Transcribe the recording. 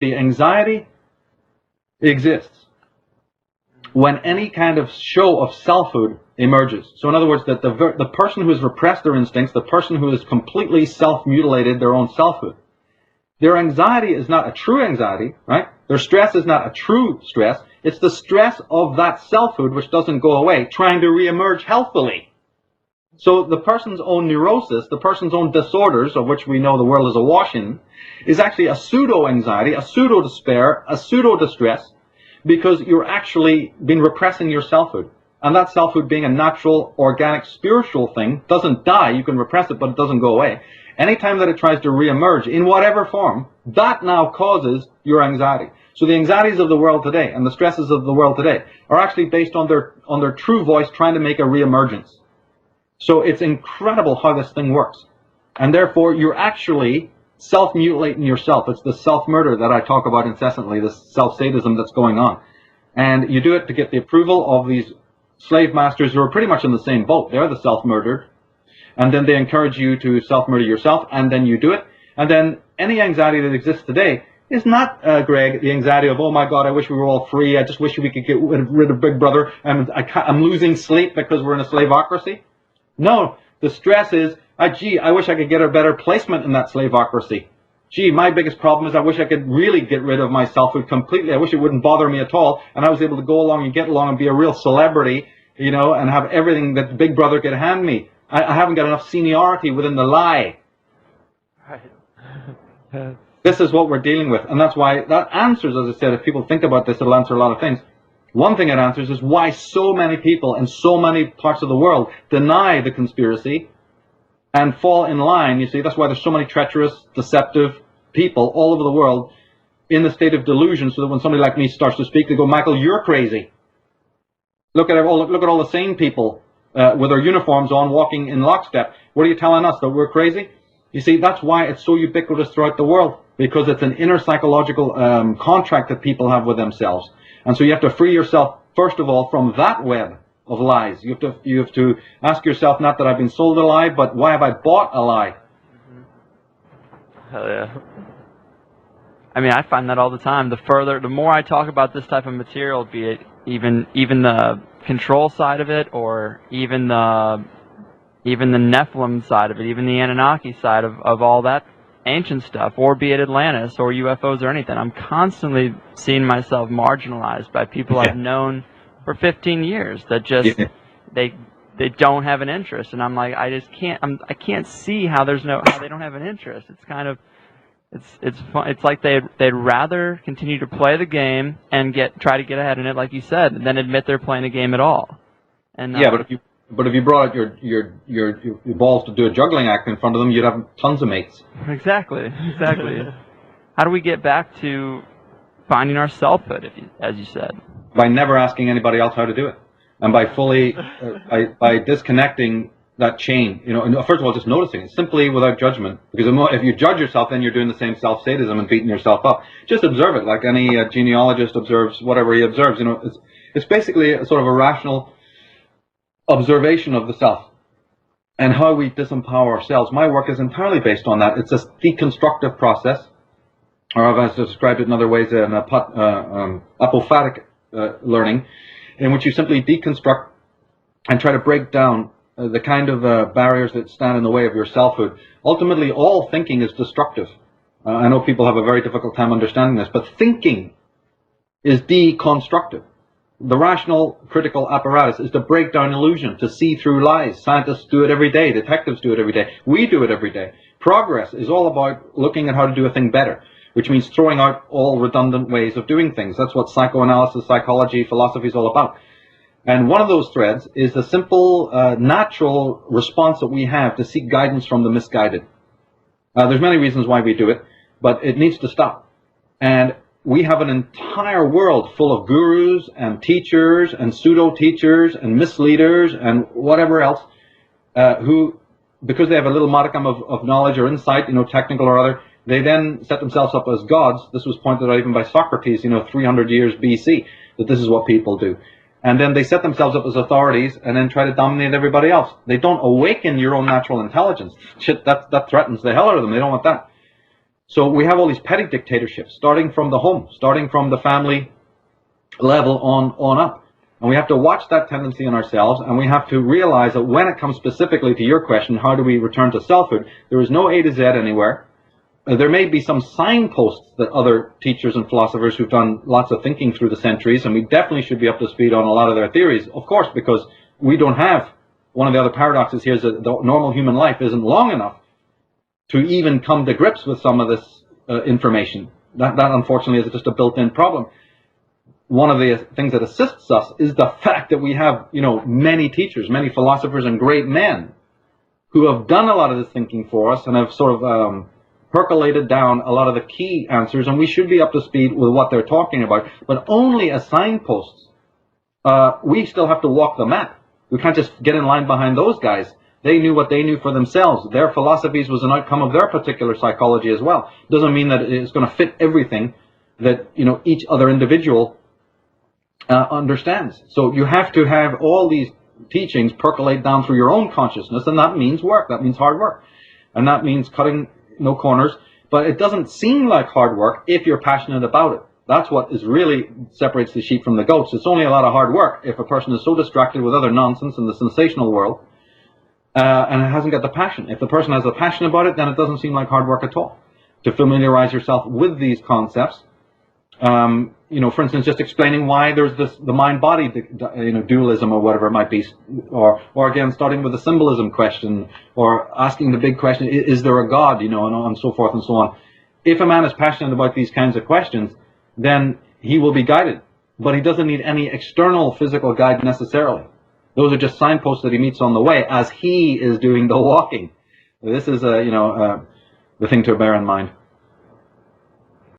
The anxiety exists when any kind of show of selfhood emerges. So in other words, that the person who has repressed their instincts, the person who has completely self-mutilated their own selfhood, their anxiety is not a true anxiety, right? Their stress is not a true stress. It's the stress of that selfhood which doesn't go away, trying to reemerge healthfully. So the person's own neurosis, the person's own disorders, of which we know the world is awash in, is actually a pseudo-anxiety, a pseudo-despair, a pseudo-distress, because you're actually been repressing your selfhood. And that selfhood, being a natural, organic, spiritual thing, doesn't die. You can repress it, but it doesn't go away. Anytime that it tries to reemerge in whatever form, that now causes your anxiety. So the anxieties of the world today and the stresses of the world today are actually based on their true voice trying to make a reemergence. So it's incredible how this thing works. And therefore, you're actually self-mutilating yourself. It's the self-murder that I talk about incessantly, this self-sadism that's going on. And you do it to get the approval of these slave masters who are pretty much in the same boat. They're the self-murdered. And then they encourage you to self-murder yourself, and then you do it. And then any anxiety that exists today is not, Greg, the anxiety of, oh my God, I wish we were all free. I just wish we could get rid of Big Brother. I'm losing sleep because we're in a slaveocracy. No, the stress is, gee, I wish I could get a better placement in that slaveocracy. Gee, my biggest problem is I wish I could really get rid of my selfhood completely. I wish it wouldn't bother me at all, and I was able to go along and get along and be a real celebrity, you know, and have everything that Big Brother could hand me. I haven't got enough seniority within the lie. Right. This is what we're dealing with, and that's why that answers, as I said, if people think about this, it'll answer a lot of things. One thing it answers is why so many people in so many parts of the world deny the conspiracy and fall in line. You see, that's why there's so many treacherous, deceptive people all over the world in the state of delusion, so that when somebody like me starts to speak, they go, Michael, you're crazy. Look at all the sane people with their uniforms on, walking in lockstep. What are you telling us, that we're crazy? You see, that's why it's so ubiquitous throughout the world, because it's an inner psychological contract that people have with themselves. And so you have to free yourself, first of all, from that web of lies. You have to ask yourself, not that I've been sold a lie, but why have I bought a lie? Hell yeah. I mean, I find that all the time. The more I talk about this type of material, be it even the control side of it, or even the Nephilim side of it, even the Anunnaki side of all that ancient stuff, or be it Atlantis or UFOs or anything, I'm constantly seeing myself marginalized by people I've known for 15 years that just they don't have an interest, and I'm like, I can't see how they don't have an interest. It's kind of it's fun. It's like they'd rather continue to play the game and try to get ahead in it, like you said, than admit they're playing a game at all. And yeah, but if you brought out your balls to do a juggling act in front of them, you'd have tons of mates. Exactly. How do we get back to finding our selfhood, as you said? By never asking anybody else how to do it, and by fully by disconnecting that chain. You know, and first of all, just noticing it simply without judgment. Because if you judge yourself, then you're doing the same self-sadism and beating yourself up. Just observe it, like any genealogist observes whatever he observes. You know, it's basically a sort of a rational observation of the self and how we disempower ourselves. My work is entirely based on that. It's a deconstructive process, or I've described it in other ways, an apophatic learning, in which you simply deconstruct and try to break down the kind of barriers that stand in the way of your selfhood. Ultimately, all thinking is destructive. I know people have a very difficult time understanding this, but thinking is deconstructive. The rational, critical apparatus is to break down illusion, to see through lies. Scientists do it every day. Detectives do it every day. We do it every day. Progress is all about looking at how to do a thing better, which means throwing out all redundant ways of doing things. That's what psychoanalysis, psychology, philosophy is all about. And one of those threads is the simple, natural response that we have to seek guidance from the misguided. There's many reasons why we do it, but it needs to stop. And we have an entire world full of gurus and teachers and pseudo-teachers and misleaders and whatever else, who, because they have a little modicum of knowledge or insight, you know, technical or other, they then set themselves up as gods. This was pointed out even by Socrates, you know, 300 years BC, that this is what people do. And then they set themselves up as authorities and then try to dominate everybody else. They don't awaken your own natural intelligence. Shit, that threatens the hell out of them. They don't want that. So we have all these petty dictatorships, starting from the home, starting from the family level on up. And we have to watch that tendency in ourselves, and we have to realize that when it comes specifically to your question, how do we return to selfhood, there is no A to Z anywhere. There may be some signposts that other teachers and philosophers who've done lots of thinking through the centuries, and we definitely should be up to speed on a lot of their theories, of course, because we don't have, one of the other paradoxes here is that the normal human life isn't long enough to even come to grips with some of this information. That unfortunately is just a built-in problem. One of the things that assists us is the fact that we have, many teachers, many philosophers and great men who have done a lot of this thinking for us and have sort of percolated down a lot of the key answers, and we should be up to speed with what they're talking about, but only as signposts. We still have to walk the map. We can't just get in line behind those guys. They knew what they knew for themselves. Their philosophies was an outcome of their particular psychology as well. Doesn't mean that it's going to fit everything that each other individual understands. So you have to have all these teachings percolate down through your own consciousness, and that means work. That means hard work, and that means cutting no corners. But it doesn't seem like hard work if you're passionate about it. That's what really separates the sheep from the goats. It's only a lot of hard work if a person is so distracted with other nonsense in the sensational world and it hasn't got the passion. If the person has the passion about it, then it doesn't seem like hard work at all to familiarize yourself with these concepts. For instance, just explaining why there's the mind-body dualism or whatever it might be, or again starting with the symbolism question, or asking the big question, is there a God, and so forth and so on. If a man is passionate about these kinds of questions, then he will be guided, but he doesn't need any external physical guide necessarily. Those are just signposts that he meets on the way as he is doing the walking. This is the thing to bear in mind.